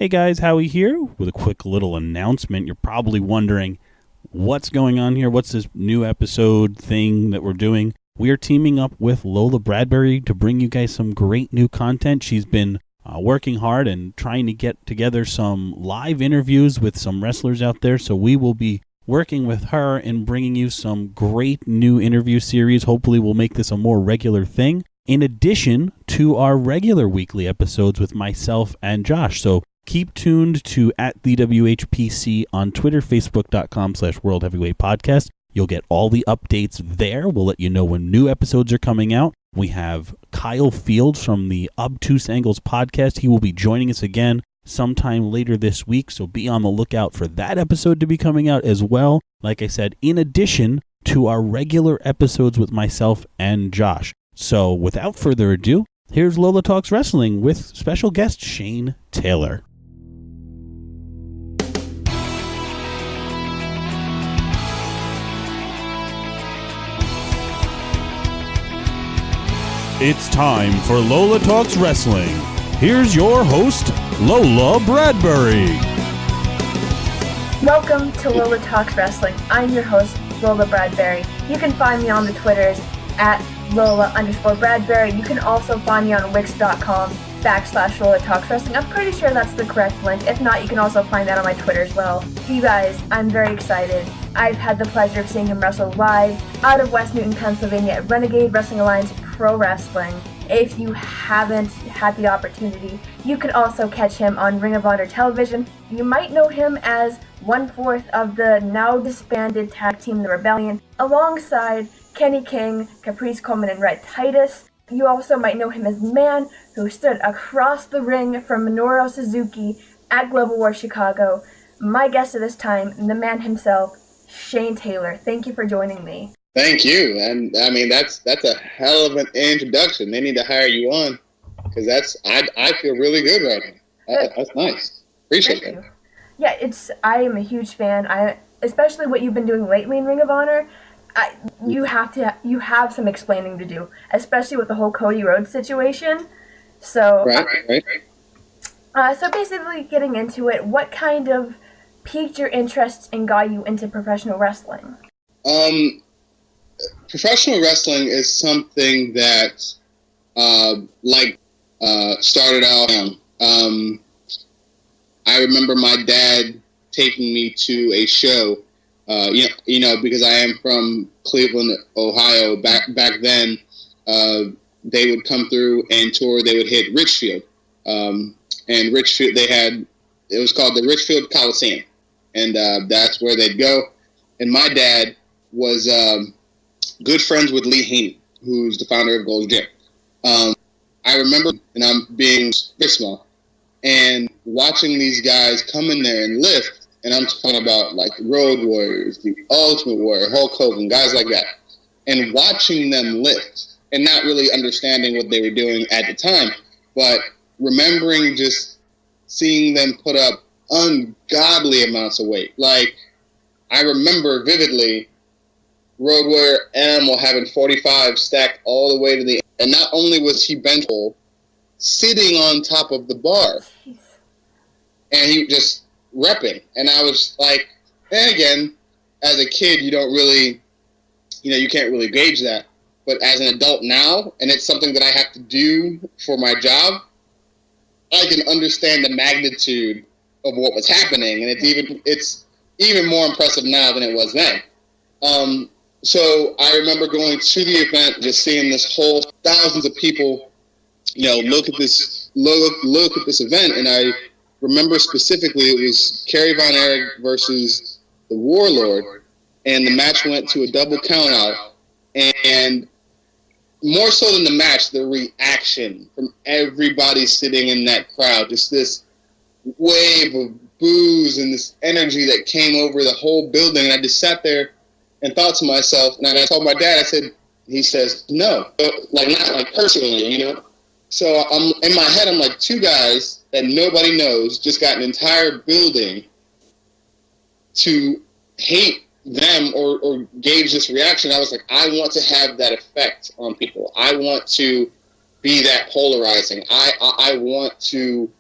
Hey guys, Howie here with a quick little announcement. You're probably wondering what's going on here. What's this new episode thing that we're doing? We are teaming up with Lola Bradbury to bring you guys some great new content. She's been working hard and trying to get together some live interviews with some wrestlers out there. So we will be working with her and bringing you some great new interview series. Hopefully we'll make this a more regular thing, in addition to our regular weekly episodes with myself and Josh. So keep tuned to @LTWHPC on Twitter, Facebook.com/World Heavyweight Podcast. You'll get all the updates there. We'll let you know when new episodes are coming out. We have Kyle Fields from the Obtuse Angles podcast. He will be joining us again sometime later this week, so be on the lookout for that episode to be coming out as well. Like I said, in addition to our regular episodes with myself and Josh. So without further ado, here's Lola Talks Wrestling with special guest Shane Taylor. It's time for Lola Talks Wrestling. Here's your host, Lola Bradbury. Welcome to Lola Talks Wrestling. I'm your host, Lola Bradbury. You can find me on the Twitters at Lola_Bradbury. You can also find me on Wix.com/Lola Talks Wrestling. I'm pretty sure that's the correct link. If not, you can also find that on my Twitter as well. You guys, I'm very excited. I've had the pleasure of seeing him wrestle live out of West Newton, Pennsylvania at Renegade Wrestling Alliance Pro Wrestling. If you haven't had the opportunity, you can also catch him on Ring of Honor television. You might know him as 1/4 of the now disbanded tag team The Rebellion, alongside Kenny King, Caprice Coleman, and Red Titus. You also might know him as the man who stood across the ring from Minoru Suzuki at Global War Chicago. My guest at this time, the man himself, Shane Taylor. Thank you for joining me. Thank you. And I mean, that's a hell of an introduction. They need to hire you on, because I feel really good right now. That's nice. Appreciate it. Yeah, I am a huge fan. Especially what you've been doing lately in Ring of Honor. You have some explaining to do, especially with the whole Cody Rhodes situation. So, Right. So basically, getting into it, what kind of piqued your interest and got you into professional wrestling? Professional wrestling is something that, started out young. I remember my dad taking me to a show. Because I am from Cleveland, Ohio. Back then, they would come through and tour. They would hit Richfield, and Richfield it was called the Richfield Coliseum, and that's where they'd go. And my dad was good friends with Lee Haney, who's the founder of Gold's Gym. I remember, and I'm being very small, and watching these guys come in there and lift. And I'm talking about like Road Warriors, the Ultimate Warrior, Hulk Hogan, guys like that. And watching them lift and not really understanding what they were doing at the time, but remembering just seeing them put up ungodly amounts of weight. Like, I remember vividly Road Warrior Animal having 45 stacked all the way to the end. And not only was he bench pull, sitting on top of the bar. And he just repping, and I was like, and again, as a kid, you don't really, you can't really gauge that, but as an adult now, and it's something that I have to do for my job, I can understand the magnitude of what was happening, and it's even more impressive now than it was then. So I remember going to the event, just seeing this whole thousands of people, look at this event, and I remember specifically it was Kerry Von Erich versus the Warlord, and the match went to a double countout. And more so than the match, the reaction from everybody sitting in that crowd, just this wave of boos and this energy that came over the whole building. And I just sat there and thought to myself, and I told my dad, he says, no, not like personally, So I'm in my head, I'm like, two guys that nobody knows just got an entire building to hate them or gauge this reaction. I was like, I want to have that effect on people. I want to be that polarizing. I want to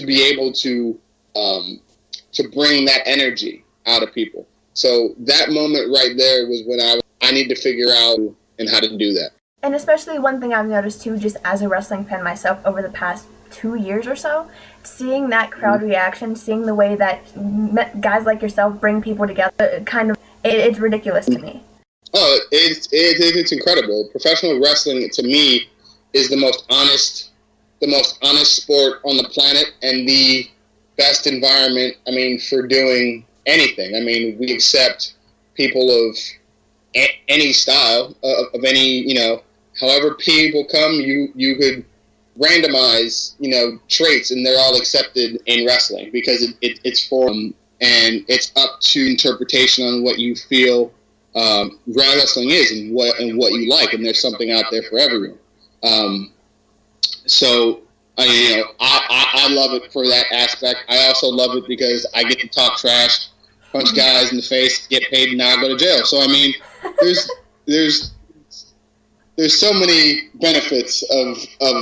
be able to to bring that energy out of people. So that moment right there was when I need to figure out and how to do that. And especially one thing I've noticed too, just as a wrestling fan myself over the past 2 years or so, seeing that crowd reaction, seeing the way that guys like yourself bring people together, it's ridiculous to me. Oh, it's incredible. Professional wrestling, to me, is the most honest sport on the planet, and the best environment, for doing anything. We accept people of any style, of any, however people come, you could randomize, traits, and they're all accepted in wrestling because it's for them, and it's up to interpretation on what you feel wrestling is and what you like, and there's something out there for everyone. So I love it for that aspect. I also love it because I get to talk trash, punch guys in the face, get paid, and now I go to jail. So there's so many benefits of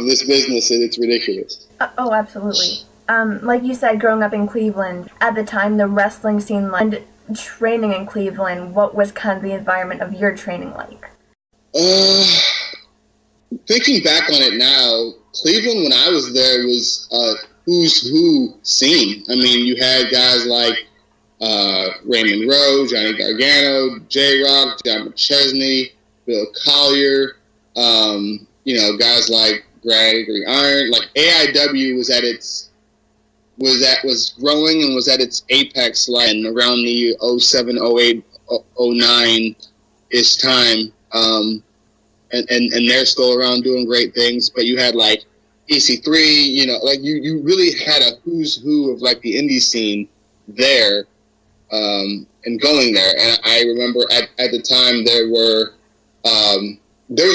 this business that it's ridiculous. Oh, absolutely. Like you said, growing up in Cleveland, at the time, the wrestling scene and training in Cleveland, what was kind of the environment of your training like? Thinking back on it now, Cleveland when I was there was who's who scene. You had guys like Raymond Rowe, Johnny Gargano, J-Rock, John McChesney, Bill Collier, guys like Gregory Iron. Like AIW was growing and was at its apex and around the 07, 08, 09-ish time. And they're still around doing great things. But you had like EC3, you really had a who's who of like the indie scene there, and going there. And I remember at the time there was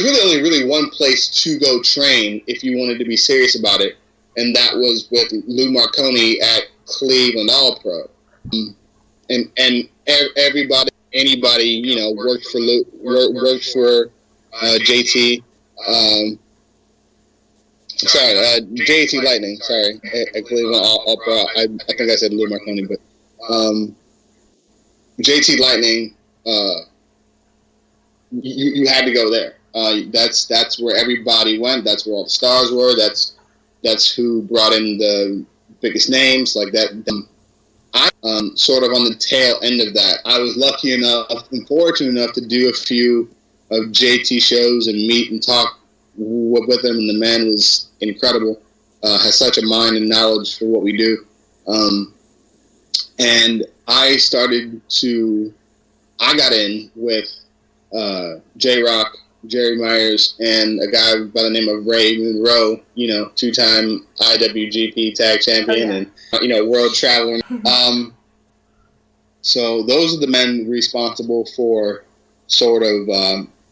really only one place to go train if you wanted to be serious about it, and that was with Lou Marconi at Cleveland All Pro. And anybody worked for Lou, worked for JT. JT Lightning. Sorry, at Cleveland All Pro. I think I said Lou Marconi, but JT Lightning. You had to go there. That's where everybody went. That's where all the stars were. That's who brought in the biggest names like that. I'm sort of on the tail end of that. I was lucky enough and fortunate enough to do a few of JT shows and meet and talk with him, and the man was incredible. Has such a mind and knowledge for what we do. And I got in with J-Rock, Jerry Myers, and a guy by the name of Ray Monroe, two-time IWGP tag champion and, world traveler. So those are the men responsible for sort of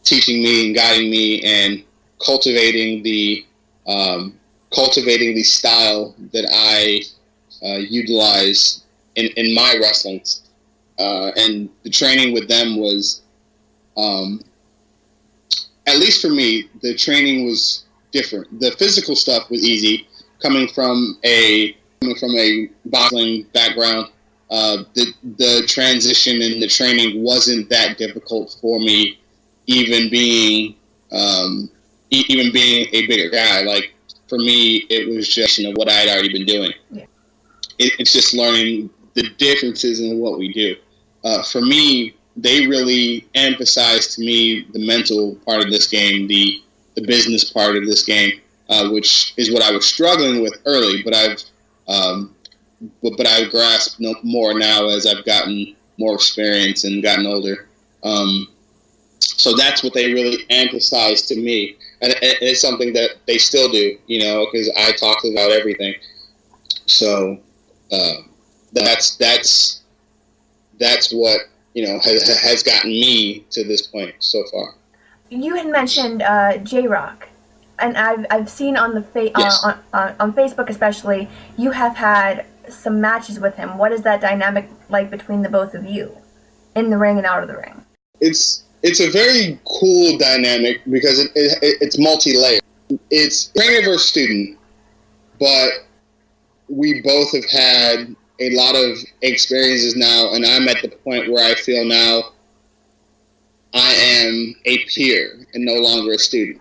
teaching me and guiding me and cultivating the style that I utilize in my wrestling. And the training with them was, at least for me, the training was different. The physical stuff was easy, coming from a boxing background. The transition in the training wasn't that difficult for me, even being a bigger guy. Like for me, it was just what I had already been doing. Yeah. It's just learning the differences in what we do. For me, they really emphasized to me the mental part of this game, the business part of this game, which is what I was struggling with early, but I've grasped more now as I've gotten more experience and gotten older. So that's what they really emphasized to me, and it's something that they still do, because I talk about everything. So that's what has gotten me to this point so far. You had mentioned J-Rock, and I've seen on the Yes. on Facebook especially, you have had some matches with him. What is that dynamic like between the both of you, in the ring and out of the ring? It's a very cool dynamic because it's multi-layered. It's trainer versus student, but we both have had a lot of experiences now, and I'm at the point where I feel now I am a peer and no longer a student,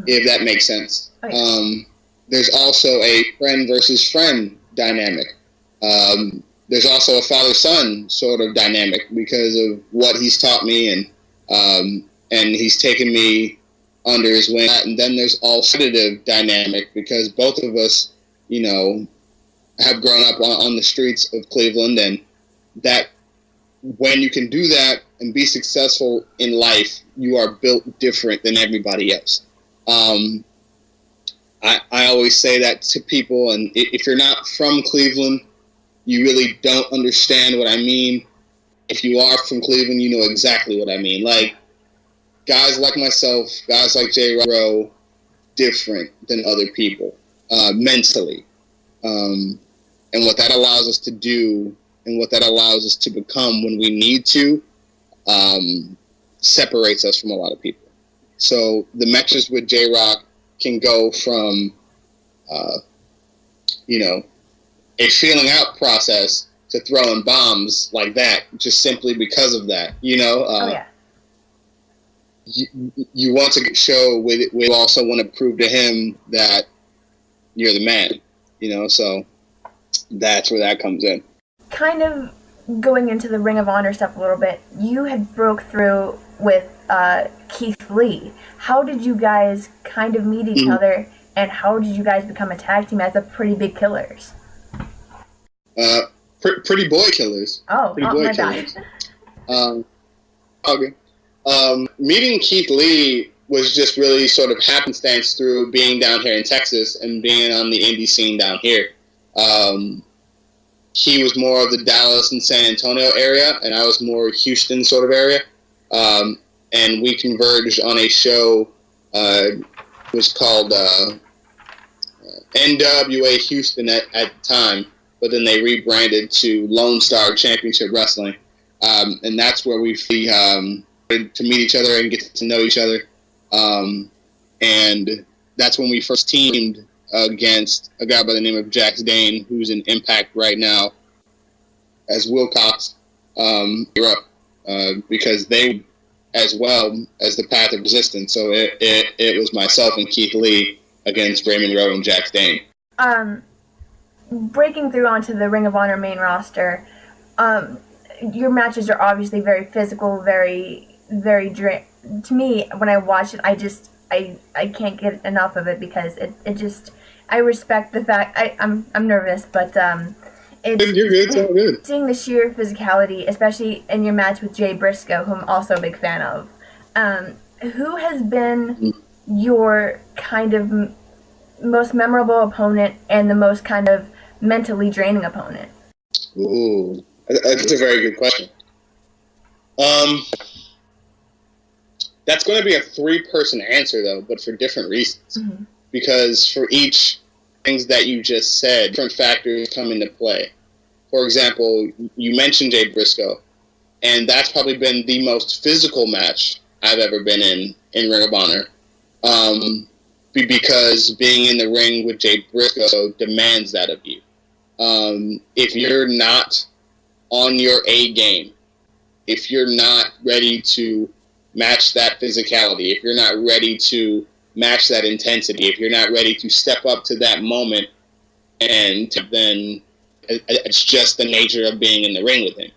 if that makes sense. Okay. There's also a friend versus friend dynamic. There's also a father-son sort of dynamic because of what he's taught me, and he's taken me under his wing. And then there's also a dynamic because both of us, you know, have grown up on the streets of Cleveland, and that when you can do that and be successful in life, you are built different than everybody else. I always say that to people, and if you're not from Cleveland, you really don't understand what I mean. If you are from Cleveland, you know exactly what I mean. Like, guys like myself, guys like J. Rowe, different than other people, mentally. And what that allows us to do and what that allows us to become when we need to separates us from a lot of people. So the matches with J-Rock can go from, you know, a feeling out process to throwing bombs like that, just simply because of that, you know? You want to show with it, we also want to prove to him that you're the man, you know? So that's where that comes in. Kind of going into the Ring of Honor stuff a little bit, you had broke through with Keith Lee. How did you guys kind of meet each other, and how did you guys become a tag team as a Pretty Big Killers? Pretty Boy Killers. Pretty Boy Killers. Okay. Meeting Keith Lee was just really sort of happenstance through being down here in Texas and being on the indie scene down here. He was more of the Dallas and San Antonio area, and I was more Houston sort of area. And we converged on a show, it was called NWA Houston at the time, but then they rebranded to Lone Star Championship Wrestling. And that's where we to meet each other and get to know each other. And that's when we first teamed against a guy by the name of Jax Dane, who's in Impact right now as Wilcox, Europe, because they, as well as the Path of Resistance. So it was myself and Keith Lee against Raymond Rowe and Jax Dane. Breaking through onto the Ring of Honor main roster, your matches are obviously very physical, very to me, when I watch it, I can't get enough of it because it just, I respect the fact, I'm nervous, but you're good, it's all good. Seeing the sheer physicality, especially in your match with Jay Briscoe, who I'm also a big fan of, who has been your kind of most memorable opponent and the most kind of mentally draining opponent? Ooh, that's a very good question. That's going to be a 3-person answer, though, but for different reasons. Mm-hmm. Because for each things that you just said, different factors come into play. For example, you mentioned Jay Briscoe, and that's probably been the most physical match I've ever been in Ring of Honor. Because being in the ring with Jay Briscoe demands that of you. If you're not on your A game, if you're not ready to match that physicality, if you're not ready to match that intensity, if you're not ready to step up to that moment, and then it's just the nature of being in the ring with him.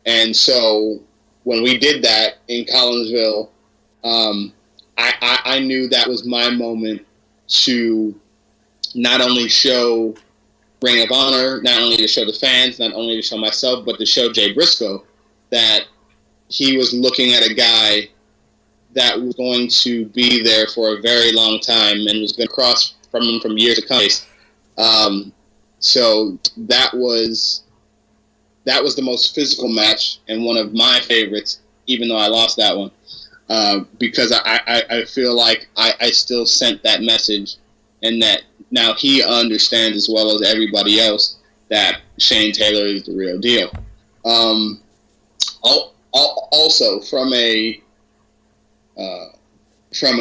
And so when we did that in Collinsville, I knew that was my moment to not only show Ring of Honor, not only to show the fans, not only to show myself, but to show Jay Briscoe that he was looking at a guy that was going to be there for a very long time and was going to cross from him from years to come. So that was the most physical match and one of my favorites, even though I lost that one, because I feel like I still sent that message, and that now he understands as well as everybody else that Shane Taylor is the real deal. Also, from an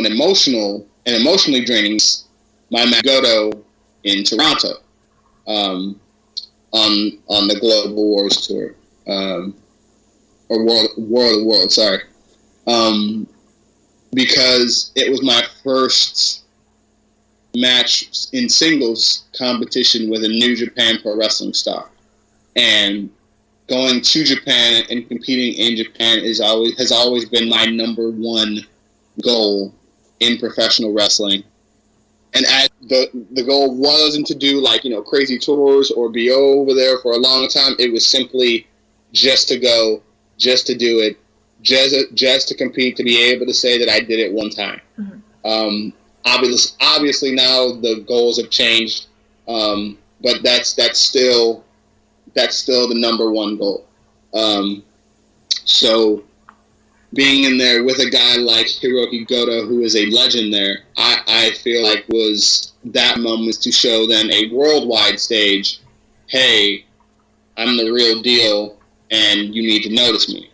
emotionally draining, my match Goto in Toronto. on the Global Wars tour, or World of Worlds, sorry, because it was my first match in singles competition with a New Japan Pro Wrestling star, and going to Japan and competing in Japan has always been my number one goal in professional wrestling. And the goal wasn't to do crazy tours or be over there for a long time. It was simply just to go, just to do it, just to compete, to be able to say that I did it one time. Mm-hmm. Obviously now the goals have changed, but that's still the number one goal. So being in there with a guy like Hiroki Goto, who is a legend there, I feel like was that moment to show them a worldwide stage, hey, I'm the real deal, and you need to notice me.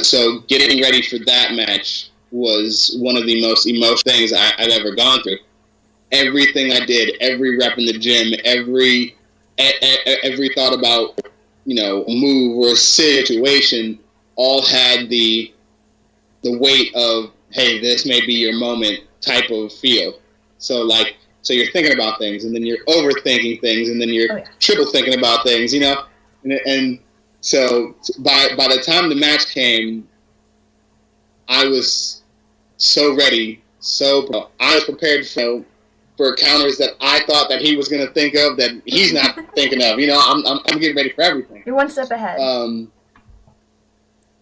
So getting ready for that match was one of the most emotional things I've ever gone through. Everything I did, every rep in the gym, every thought about, a move or a situation, all had the weight of, hey, this may be your moment type of feel. So you're thinking about things, and then you're overthinking things, and then you're triple thinking about things, and so by the time the match came, I was so ready, I was prepared for counters that I thought that he was going to think of that he's not thinking of. I'm getting ready for everything. You're one step ahead.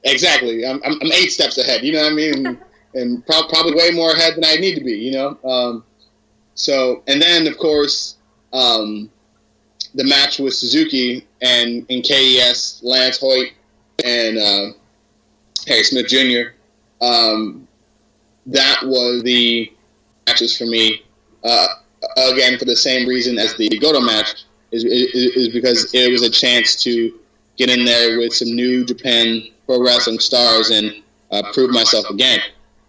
Exactly. I'm 8 steps ahead. You know what I mean? And probably way more ahead than I need to be. So, and then of course, the match with Suzuki and in KES, Lance Hoyt and Harry Smith Jr. That was the matches for me. Again, for the same reason as the Goto match, is because it was a chance to get in there with some New Japan Pro Wrestling stars and prove myself again.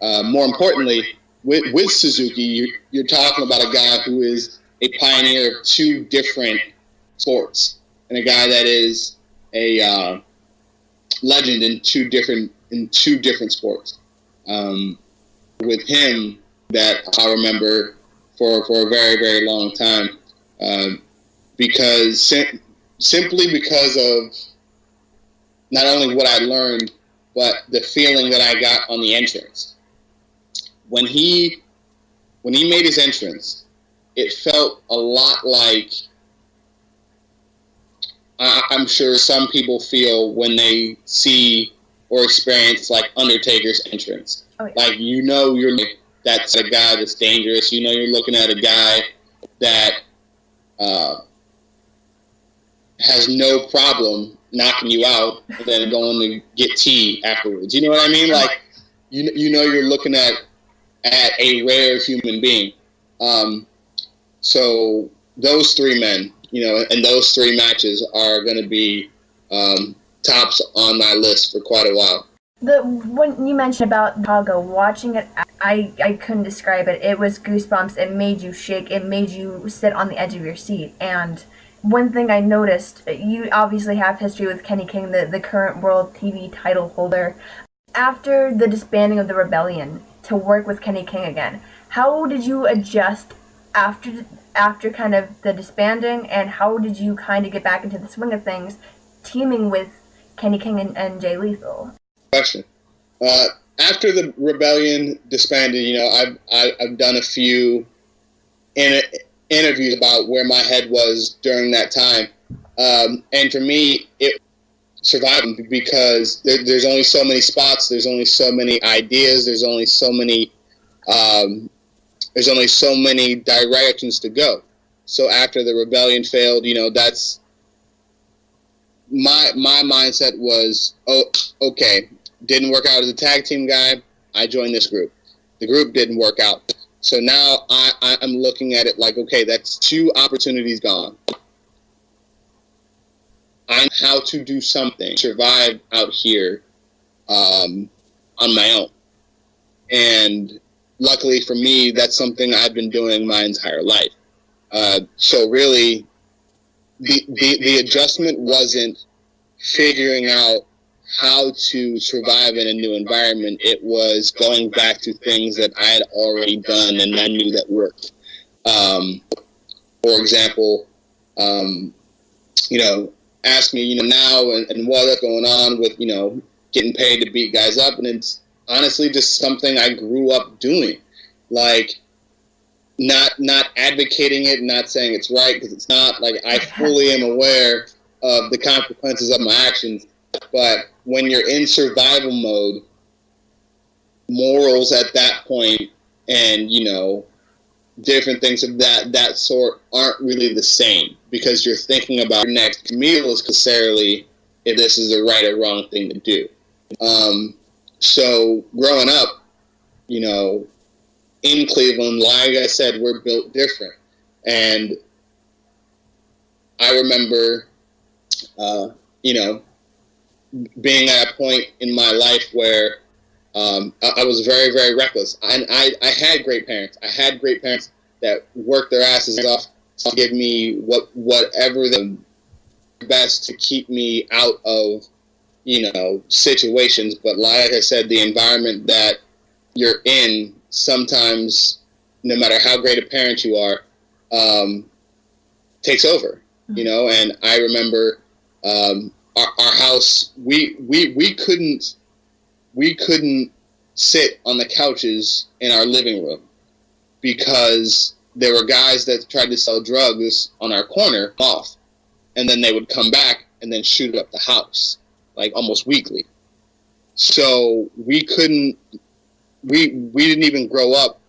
More importantly, with Suzuki, you're talking about a guy who is a pioneer of 2 different sports, and a guy that is a legend in two different sports. With him, that I remember for a very, very long time, because simply because of not only what I learned, but the feeling that I got on the entrance. When he made his entrance, it felt a lot like I'm sure some people feel when they see or experience like Undertaker's entrance. Oh, yeah. Like, that's a guy that's dangerous. You're looking at a guy that has no problem knocking you out and then going to get tea afterwards. You know what I mean? Like, you're looking at a rare human being. So those 3 men, and those 3 matches are going to be tops on my list for quite a while. When you mentioned about Chicago, watching it, I couldn't describe it. It was goosebumps. It made you shake. It made you sit on the edge of your seat. And one thing I noticed, you obviously have history with Kenny King, the current world TV title holder. After the disbanding of the Rebellion, to work with Kenny King again, how did you adjust after kind of the disbanding, and how did you kind of get back into the swing of things, teaming with Kenny King and Jay Lethal? Question. After the Rebellion disbanded, I've done a few interviews about where my head was during that time, and for me, it survived because there's only so many spots, there's only so many ideas, there's only so many directions to go. So after the Rebellion failed, that's my mindset was, okay, didn't work out as a tag team guy, I joined this group. The group didn't work out. So now I'm looking at it like, okay, that's 2 opportunities gone. I know how to do something, survive out here on my own. And luckily for me, that's something I've been doing my entire life. So really, the adjustment wasn't figuring out how to survive in a new environment. It was going back to things that I had already done and I knew that worked. For example, ask me, now and what's going on with, getting paid to beat guys up. And it's honestly just something I grew up doing. Like, not advocating it, not saying it's right, because it's not. Like, I fully am aware of the consequences of my actions. But when you're in survival mode, morals at that point and, different things of that sort aren't really the same, because you're thinking about your next meal is necessarily if this is the right or wrong thing to do. So growing up, in Cleveland, like I said, we're built different. And I remember, being at a point in my life where I was very, very reckless. And I had great parents. I had great parents that worked their asses off to give me whatever the best to keep me out of, situations. But like I said, the environment that you're in, sometimes, no matter how great a parent you are, takes over, and I remember our house, we couldn't sit on the couches in our living room because there were guys that tried to sell drugs on our corner off, and then they would come back and then shoot up the house, like almost weekly. So we didn't even grow up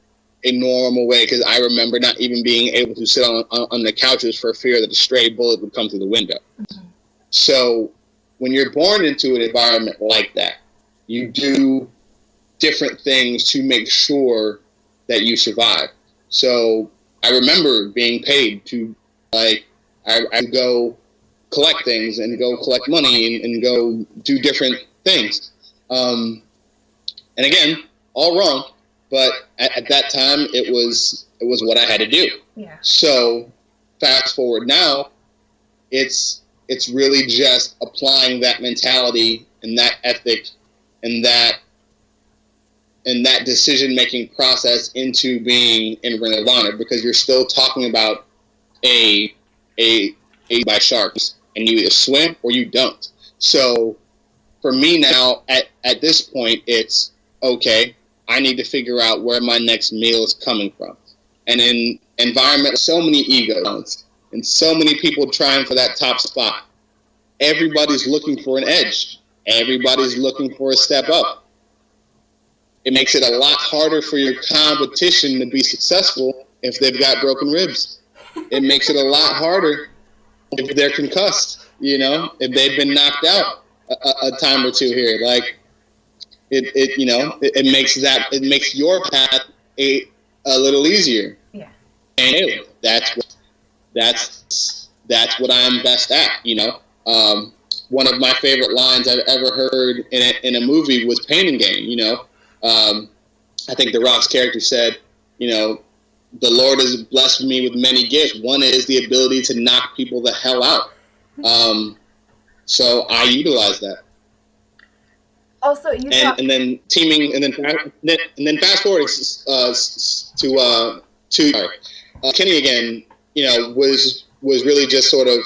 a normal way, because I remember not even being able to sit on the couches for fear that a stray bullet would come through the window. Mm-hmm. So when you're born into an environment like that, you do different things to make sure that you survive. So I remember being paid to, I go collect things and go collect money and go do different things. And again, all wrong, but at that time it was what I had to do. Yeah. So fast forward now, it's really just applying that mentality and that ethic and that decision-making process into being in Ring of Honor, because you're still talking about a by sharks, and you either swim or you don't. So for me now, at this point, it's okay, I need to figure out where my next meal is coming from. And in environment, so many egos and so many people trying for that top spot. Everybody's looking for an edge. Everybody's looking for a step up. It makes it a lot harder for your competition to be successful if they've got broken ribs. It makes it a lot harder if they're concussed, if they've been knocked out a time or two here. Like, it makes your path a little easier. Yeah. And that's what I'm best at, One of my favorite lines I've ever heard in a movie was Pain and Gain, I think The Rock's character said, the Lord has blessed me with many gifts. One is the ability to knock people the hell out. So I utilize that. Also, and then teaming, and then fast forward to Kenny again. Was really just sort of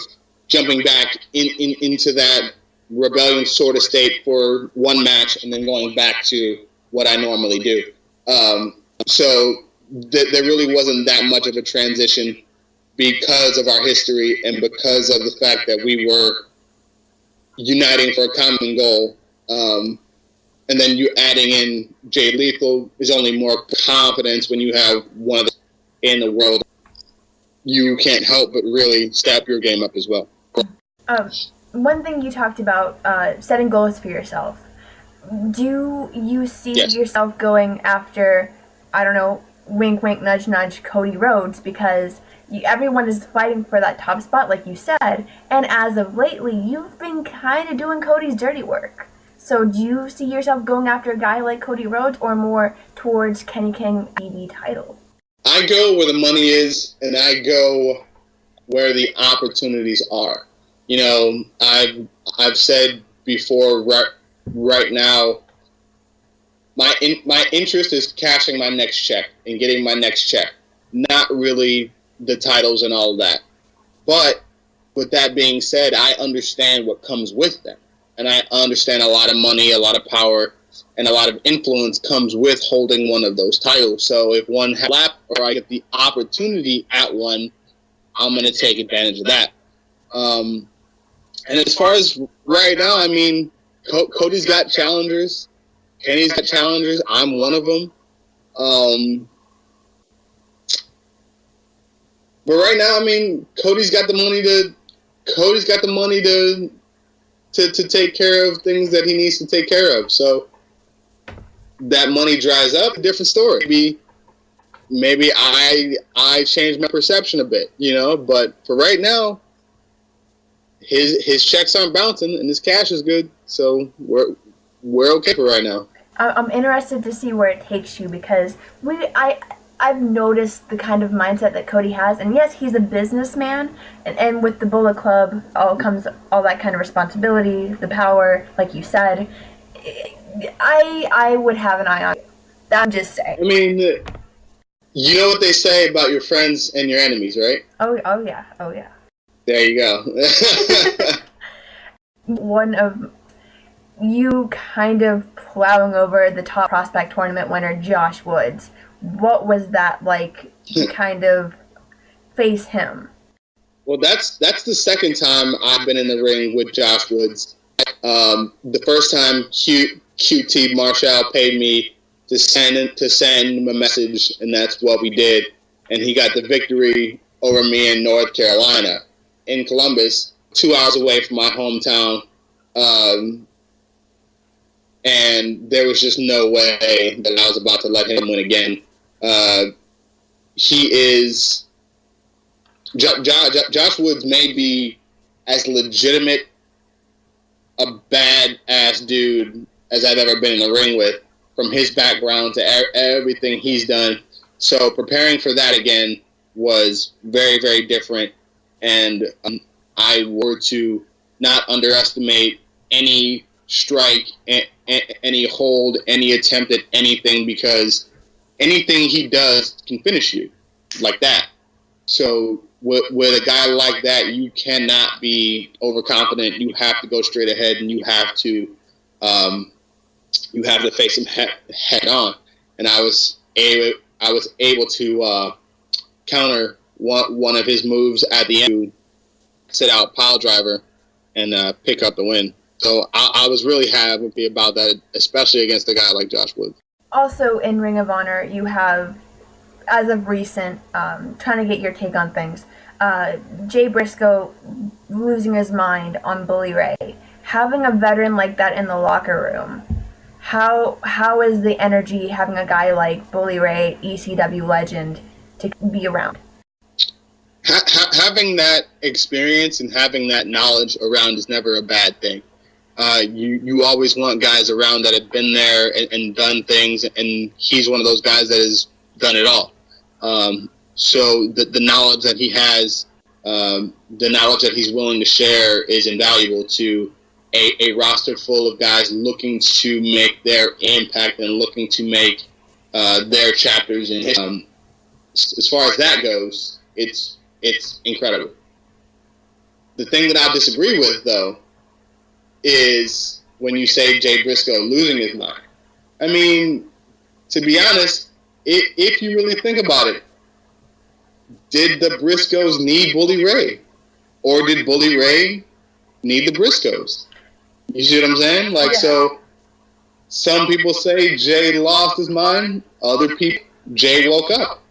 jumping back into that rebellion sort of state for one match, and then going back to what I normally do. So there really wasn't that much of a transition because of our history and because of the fact that we were uniting for a common goal. And then you adding in Jay Lethal is only more confidence when you have one of the in the world. You can't help but really step your game up as well. One thing you talked about, setting goals for yourself. Do you see yourself going after, I don't know, wink, wink, nudge, nudge, Cody Rhodes, because everyone is fighting for that top spot, like you said, and as of lately, you've been kind of doing Cody's dirty work. So do you see yourself going after a guy like Cody Rhodes, or more towards Kenny King TV title? I go where the money is, and I go where the opportunities are. You know, I've said before, right now, my interest is cashing my next check and getting my next check, not really the titles and all of that. But with that being said, I understand what comes with them. And I understand a lot of money, a lot of power, and a lot of influence comes with holding one of those titles. So if one has a lap or I get the opportunity at one, I'm going to take advantage of that. And as far as right now, I mean, Cody's got challengers. Kenny's got challengers. I'm one of them. But right now, I mean, Cody's got the money to take care of things that he needs to take care of. So that money dries up, different story. Maybe I changed my perception a bit, you know. But for right now, his checks aren't bouncing and his cash is good. So we're okay for right now. I'm interested to see where it takes you, because I've noticed the kind of mindset that Cody has, and yes, he's a businessman, and with the Bullet Club comes all that kind of responsibility, the power, like you said. I would have an eye on you. I'm just saying. I mean, you know what they say about your friends and your enemies, right? Oh yeah. There you go. One of you kind of plowing over the top prospect tournament winner, Josh Woods. What was that like to kind of face him? Well, that's the second time I've been in the ring with Josh Woods. The first time QT Marshall paid me to send him a message, and that's what we did. And he got the victory over me in North Carolina, in Columbus, 2 hours away from my hometown. And there was just no way that I was about to let him win again. Josh Woods may be as legitimate a bad-ass dude as I've ever been in the ring with, from his background to everything he's done. So preparing for that again was very, very different. And I were to not underestimate any strike, any hold, any attempt at anything, because anything he does can finish you like that. So with a guy like that, you cannot be overconfident. You have to go straight ahead, and you have to face him head on. And I was able to counter one of his moves at the end, sit out pile driver, and pick up the win. So I was really happy about that, especially against a guy like Josh Woods. Also in Ring of Honor, you have, as of recent, trying to get your take on things, Jay Briscoe losing his mind on Bully Ray. Having a veteran like that in the locker room, how is the energy having a guy like Bully Ray, ECW legend, to be around? Having that experience and having that knowledge around is never a bad thing. You always want guys around that have been there and done things, and he's one of those guys that has done it all. So the knowledge that he has, the knowledge that he's willing to share is invaluable to a roster full of guys looking to make their impact and looking to make their chapters in history. As far as that goes, it's incredible. The thing that I disagree with, though, is when you say Jay Briscoe losing his mind. I mean, to be honest, if you really think about it, did the Briscoes need Bully Ray? Or did Bully Ray need the Briscoes? You see what I'm saying? Like, yeah. So some people say Jay lost his mind. Other people, Jay woke up.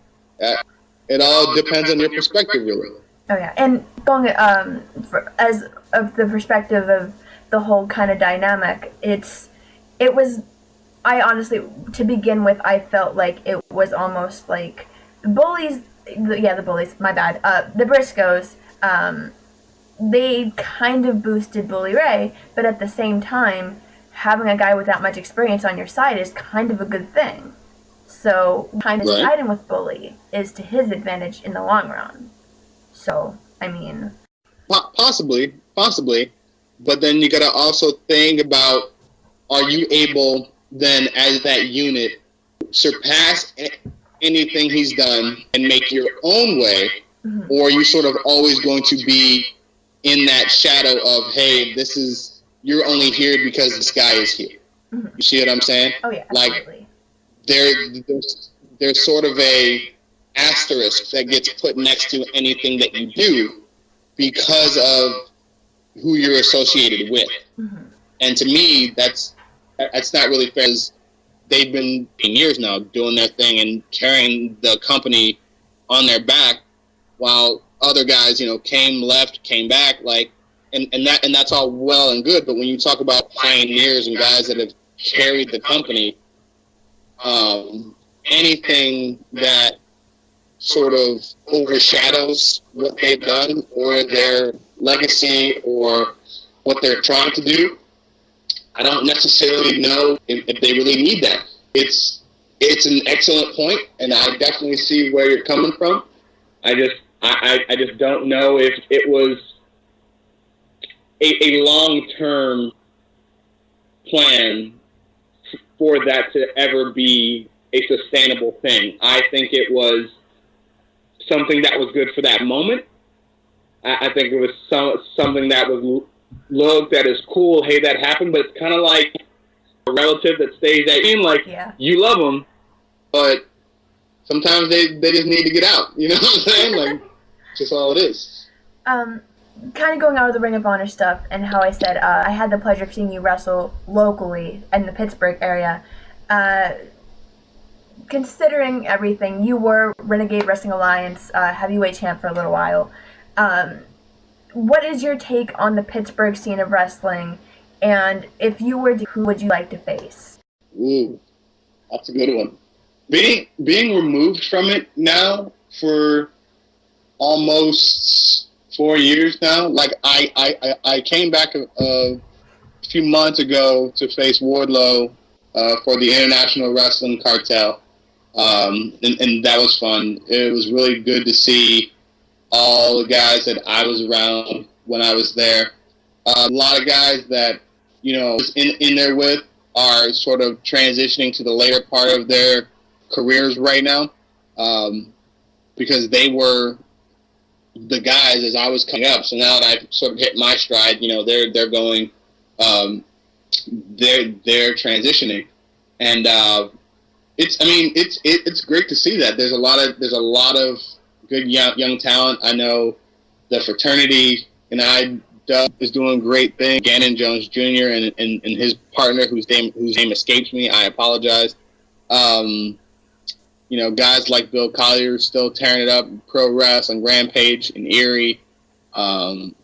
It all depends on your perspective, really. Oh, yeah. And going as of the perspective of the whole kind of dynamic, I honestly, to begin with, I felt like it was almost like the Bullies, my bad, the Briscoes, they kind of boosted Bully Ray, but at the same time, having a guy with that much experience on your side is kind of a good thing. So kind of siding with Bully is to his advantage in the long run. So, I mean, possibly, but then you got to also think about, are you able then as that unit surpass anything he's done and make your own way, or are you sort of always going to be in that shadow of, hey, you're only here because this guy is here. You see what I'm saying? Oh yeah, absolutely. Like there's sort of a asterisk that gets put next to anything that you do because of who you're associated with. And to me, that's not really fair, because they've been years now doing their thing and carrying the company on their back, while other guys, came, left, came back, and that's all well and good. But when you talk about pioneers and guys that have carried the company, anything that sort of overshadows what they've done or their legacy or what they're trying to do, I don't necessarily know if they really need that. It's an excellent point, and I definitely see where you're coming from. I just don't know if it was a long-term plan for that to ever be a sustainable thing. I think it was something that was good for that moment. I think it was something that was looked at as cool. Hey, that happened, but it's kind of like a relative that stays at you. You love them, but sometimes they just need to get out. You know what I'm saying? Like, just all it is. Kind of going out of the Ring of Honor stuff, and how I said I had the pleasure of seeing you wrestle locally in the Pittsburgh area. Considering everything, you were Renegade Wrestling Alliance heavyweight champ for a little while. What is your take on the Pittsburgh scene of wrestling? And if you were to, who would you like to face? Ooh, that's a good one. Being removed from it now for almost 4 years now. Like I came back a few months ago to face Wardlow for the International Wrestling Cartel, and that was fun. It was really good to see all the guys that I was around when I was there. A lot of guys that in there with are sort of transitioning to the later part of their careers right now, because they were the guys as I was coming up. So now that I've sort of hit my stride, they're going, they're transitioning, and it's great to see that. There's a lot of good young talent. I know the fraternity and Doug is doing great things. Gannon Jones Jr. and his partner, whose name escapes me, I apologize. Guys like Bill Collier still tearing it up in Pro Wrestling, Rampage and Erie. Aaron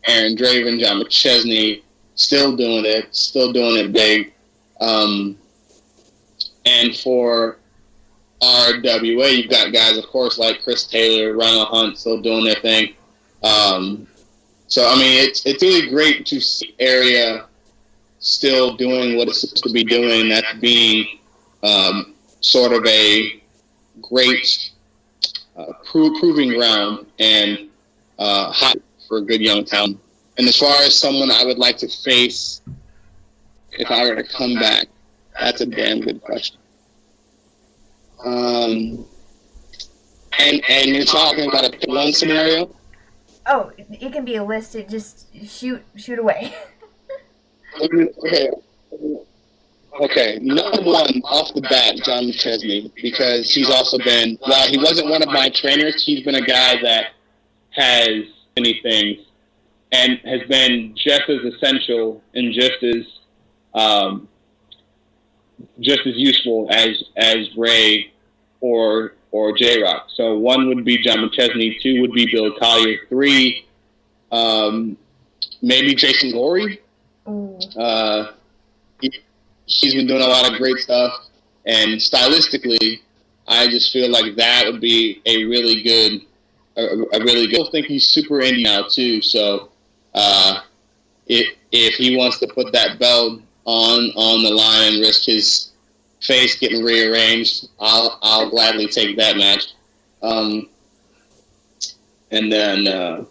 Draven, John McChesney, still doing it big. And for RWA, you've got guys, of course, like Chris Taylor, Ronald Hunt, still doing their thing. It's really great to see the area still doing what it's supposed to be doing. That's being sort of a great proving ground and hot for a good young talent. And as far as someone I would like to face if I were to come back, that's a damn good question. And you're talking about a one scenario? Oh, it can be a list. Just shoot away. Okay. Number one, off the bat, John McChesney, because he's also been, while he wasn't one of my trainers, he's been a guy that has many things and has been just as essential and just as useful as Ray or J-Rock. So one would be John McChesney, two would be Bill Collier, three, maybe Jason Gorey. He's been doing a lot of great stuff, and stylistically, I just feel like that would be a really good. I think he's super indie now too. So if he wants to put that belt on the line and risk his face getting rearranged, I'll gladly take that match. And then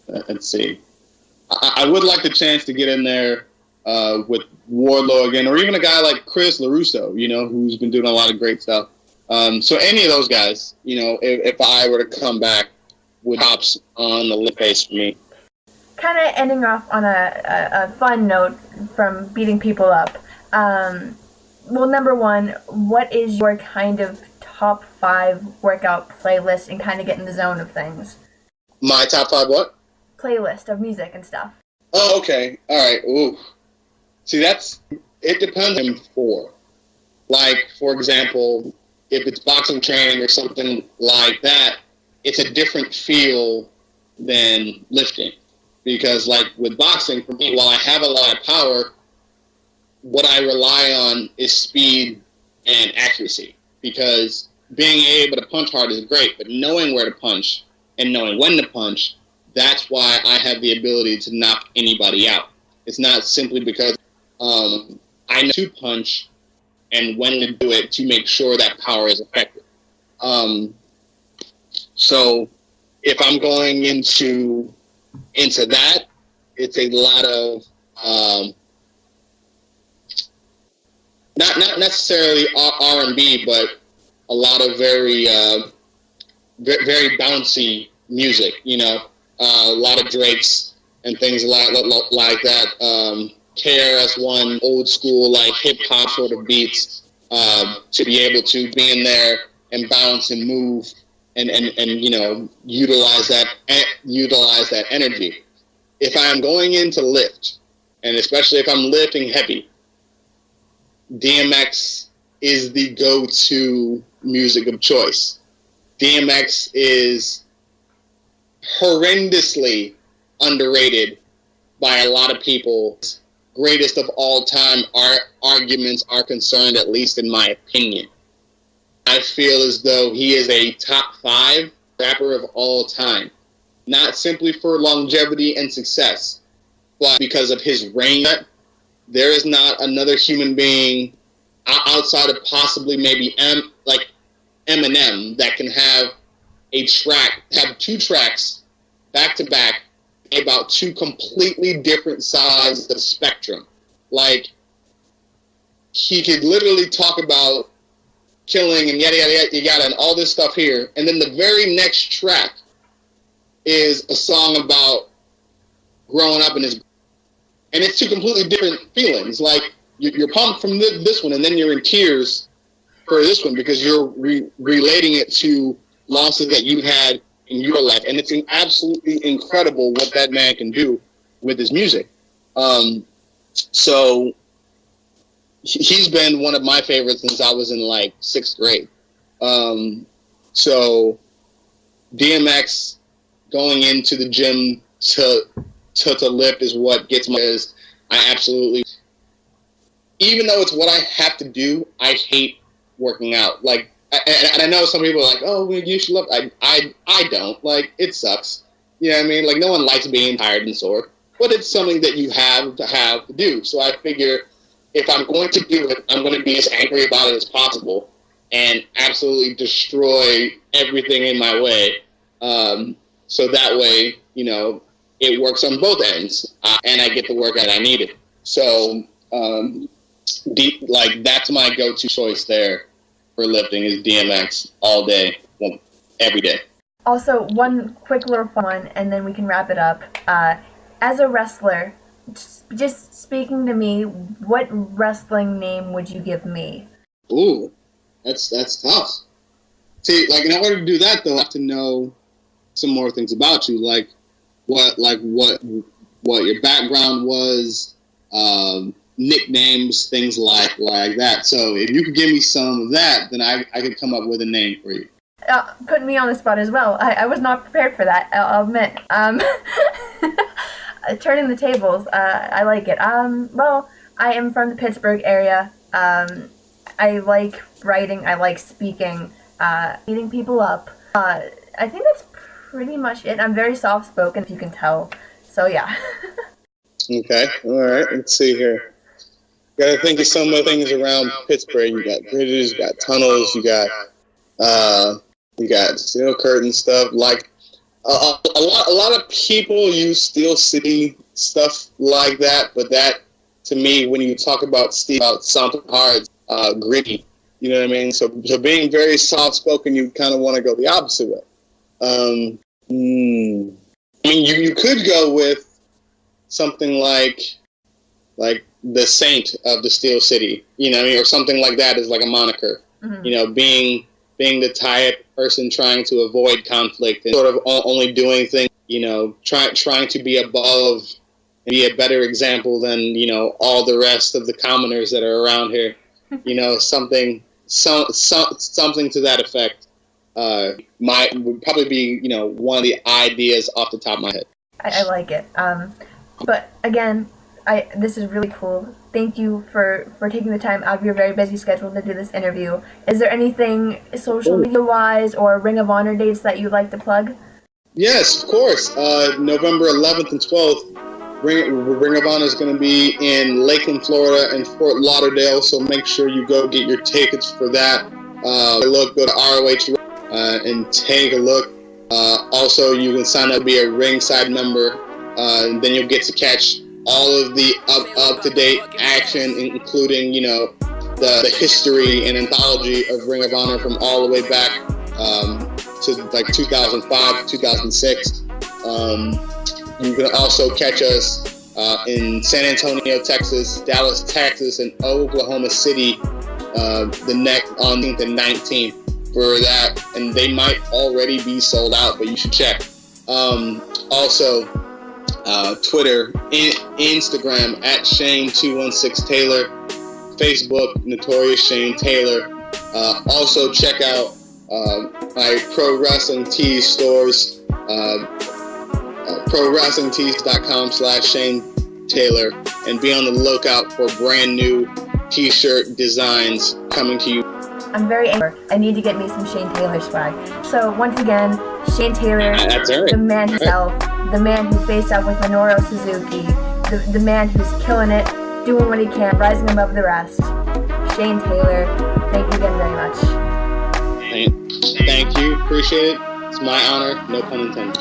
Let's see. I would like the chance to get in there with Wardlow again, or even a guy like Chris LaRusso, who's been doing a lot of great stuff. So any of those guys, if I were to come back, would tops on the lip pace for me. Kind of ending off on a fun note from beating people up. Well, number one, what is your kind of top 5 workout playlist and kind of get in the zone of things? My top 5 what? Playlist of music and stuff. Oh, okay. All right. Ooh. See, it depends on for. Like, for example, if it's boxing training or something like that, it's a different feel than lifting. Because, like, with boxing, for me, while I have a lot of power, what I rely on is speed and accuracy. Because being able to punch hard is great, but knowing where to punch and knowing when to punch, that's why I have the ability to knock anybody out. It's not simply because I know to punch and when to do it to make sure that power is effective. So if I'm going into that, it's a lot of not necessarily R&B, but a lot of very very bouncy music. A lot of Drake's and things like that. KRS-One, old school like hip hop sort of beats, to be able to be in there and bounce and move and utilize that energy. If I'm going into lift, and especially if I'm lifting heavy, DMX is the go-to music of choice. DMX is horrendously underrated by a lot of people. Greatest of all time arguments are concerned, at least in my opinion. I feel as though he is a top 5 rapper of all time. Not simply for longevity and success, but because of his range. There is not another human being outside of possibly maybe Eminem that can have have 2 tracks back to back about 2 completely different sides of the spectrum. Like, he could literally talk about killing and yada, yada, yada, and all this stuff here. And then the very next track is a song about growing up in his... And it's 2 completely different feelings. Like, you're pumped from this one, and then you're in tears for this one because you're relating it to losses that you had in your life. And it's absolutely incredible what that man can do with his music. So he's been one of my favorites since I was in like 6th grade. So DMX going into the gym to lift is what gets me. Is I absolutely, even though it's what I have to do, I hate working out. Like, and I know some people are like, oh, well, you should love. I don't. Like, it sucks. You know what I mean? Like, no one likes being tired and sore, but it's something that you have to do. So I figure if I'm going to do it, I'm going to be as angry about it as possible and absolutely destroy everything in my way. So that way, it works on both ends, and I get the workout I needed. So, that's my go-to choice there for lifting is DMX all day, every day. Also, one quick little fun, and then we can wrap it up. As a wrestler, just speaking to me, what wrestling name would you give me? Ooh, that's tough. See, like, in order to do that, though, I have to know some more things about you, like what your background was, nicknames, things like that. So if you could give me some of that, then I could come up with a name for you. Put me on the spot as well. I was not prepared for that, I'll admit. Turning the tables, I like it. Well, I am from the Pittsburgh area. I like writing, I like speaking, beating people up. I think that's pretty much it. I'm very soft-spoken, if you can tell. So, yeah. Okay, all right. Let's see here. You got to think of some of the things around Pittsburgh. You got bridges, you got tunnels, you got steel curtain stuff. Like, a lot of people use Steel City stuff like that, but that, to me, when you talk about steel, about something hard, gritty, you know what I mean? So being very soft-spoken, you kind of want to go the opposite way. I mean, you could go with something like the Saint of the Steel City, you know what I mean? Or something like that is like a moniker, you know, being the type person trying to avoid conflict and sort of only doing things, you know, trying to be above and be a better example than, you know, all the rest of the commoners that are around here, you know, something to that effect. Would probably be, you know, one of the ideas off the top of my head. I like it. But again, this is really cool. Thank you for taking the time out of your very busy schedule to do this interview. Is there anything social media-wise or Ring of Honor dates that you'd like to plug? Yes, of course. November 11th and 12th, Ring of Honor is going to be in Lakeland, Florida and Fort Lauderdale, so make sure you go get your tickets for that. Go to ROH and take a look. Also, you can sign up to be a ringside member, and then you'll get to catch all of the up-to-date action, including, you know, the history and anthology of Ring of Honor from all the way back to like 2005, 2006. You can also catch us in San Antonio, Texas, Dallas, Texas, and Oklahoma City on the 19th for that, and they might already be sold out, but you should check. Also, Twitter, Instagram at Shane216Taylor, Facebook Notorious Shane Taylor. Also check out my Pro Wrestling Tees stores, ProWrestlingTees.com/Shane Taylor, and be on the lookout for brand new t-shirt designs coming to you. I'm very angry. I need to get me some Shane Taylor swag. So once again, Shane Taylor, the man himself, the man who faced up with Minoru Suzuki, the man who's killing it, doing what he can, rising above the rest. Shane Taylor, thank you again very much. Thank you. Appreciate it. It's my honor. No pun intended.